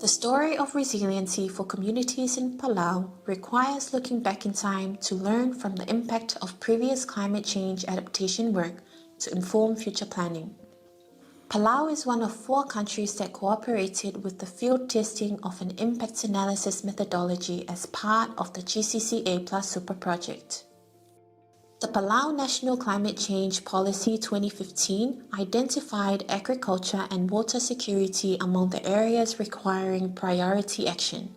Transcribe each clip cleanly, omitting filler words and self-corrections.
The story of resiliency for communities in Palau requires looking back in time to learn from the impact of previous climate change adaptation work to inform future planning. Palau is one of 4 countries that cooperated with the field testing of an impact analysis methodology as part of the GCCA SUPA project. The Palau National Climate Change Policy 2015 identified agriculture and water security among the areas requiring priority action.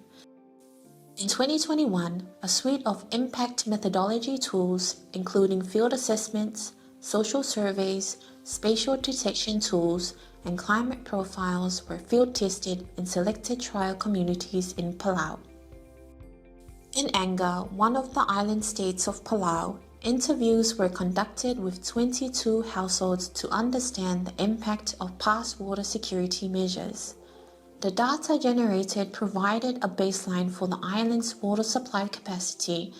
In 2021, a suite of impact methodology tools, including field assessments, social surveys, spatial detection tools, and climate profiles were field tested in selected trial communities in Palau. In Anga, one of the island states of Palau, interviews were conducted with 22 households to understand the impact of past water security measures. The data generated provided a baseline for the island's water supply capacity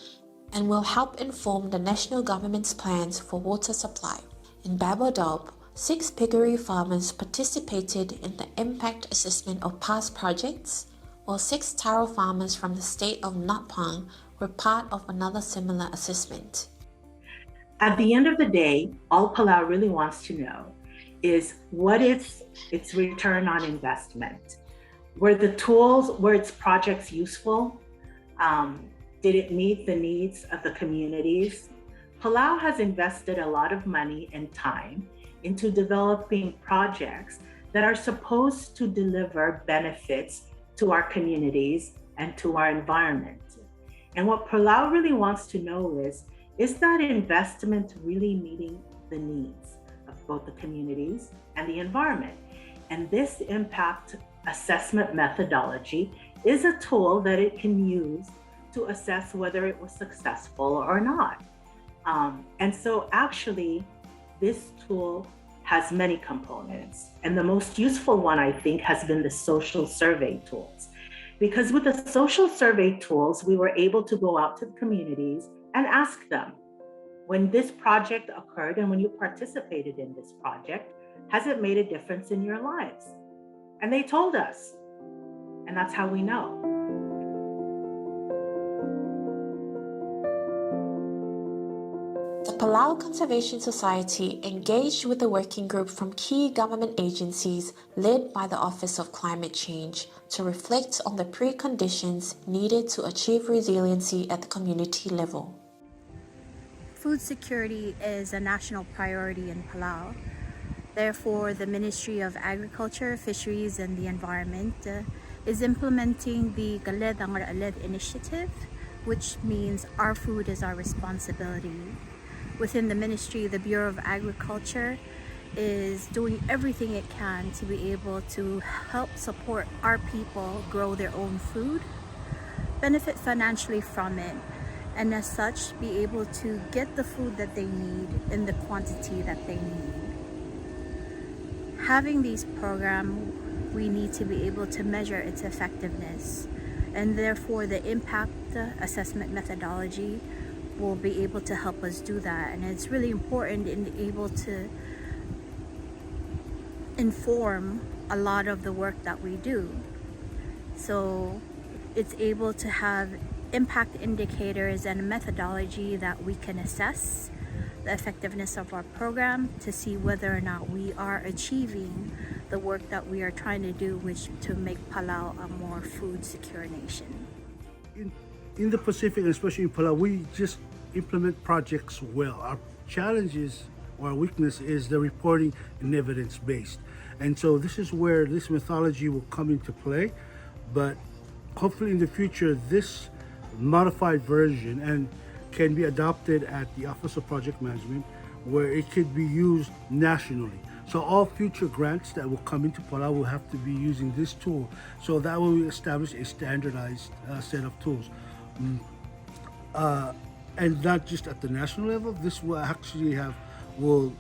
and will help inform the national government's plans for water supply. In Babodop, 6 piggery farmers participated in the impact assessment of past projects, while 6 taro farmers from the state of Natpang were part of another similar assessment. At the end of the day, all Palau really wants to know is what is its return on investment? Were its projects useful? Did it meet the needs of the communities? Palau has invested a lot of money and time into developing projects that are supposed to deliver benefits to our communities and to our environment. And what Palau really wants to know is that investment really meeting the needs of both the communities and the environment? And this impact assessment methodology is a tool that it can use to assess whether it was successful or not. And so actually, this tool has many components. And the most useful one, I think, has been the social survey tools. Because with the social survey tools, we were able to go out to the communities and ask them, when this project occurred and when you participated in this project, has it made a difference in your lives? And they told us, and that's how we know. The Palau Conservation Society engaged with a working group from key government agencies led by the Office of Climate Change to reflect on the preconditions needed to achieve resiliency at the community level. Food security is a national priority in Palau. Therefore, the Ministry of Agriculture, Fisheries and the Environment is implementing the Galed Ang Aled initiative, which means our food is our responsibility. Within the ministry, the Bureau of Agriculture is doing everything it can to be able to help support our people grow their own food, benefit financially from it, and as such be able to get the food that they need in the quantity that they need. Having these programs, we need to be able to measure its effectiveness, and therefore the impact assessment methodology will be able to help us do that. And it's really important in able to inform a lot of the work that we do. So it's able to have impact indicators and a methodology that we can assess the effectiveness of our program to see whether or not we are achieving the work that we are trying to do, which to make Palau a more food secure nation. In the Pacific, and especially in Palau, we just implement projects well. Our challenges or our weakness is the reporting and evidence-based. And so this is where this methodology will come into play. But hopefully in the future, this modified version and can be adopted at the Office of Project Management, where it could be used nationally. So all future grants that will come into Palau will have to be using this tool. So that will establish a standardized set of tools. And not just at the national level, this will actually have, you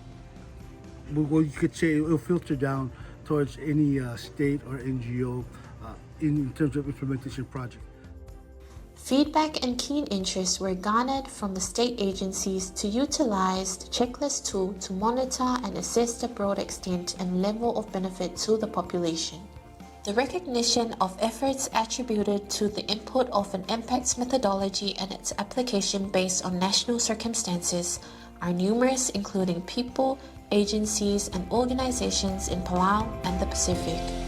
could say it will filter down towards any state or NGO in terms of implementation project. Feedback and keen interest were garnered from the state agencies to utilize the checklist tool to monitor and assess the broad extent and level of benefit to the population. The recognition of efforts attributed to the input of an impacts methodology and its application based on national circumstances are numerous, including people, agencies, and organizations in Palau and the Pacific.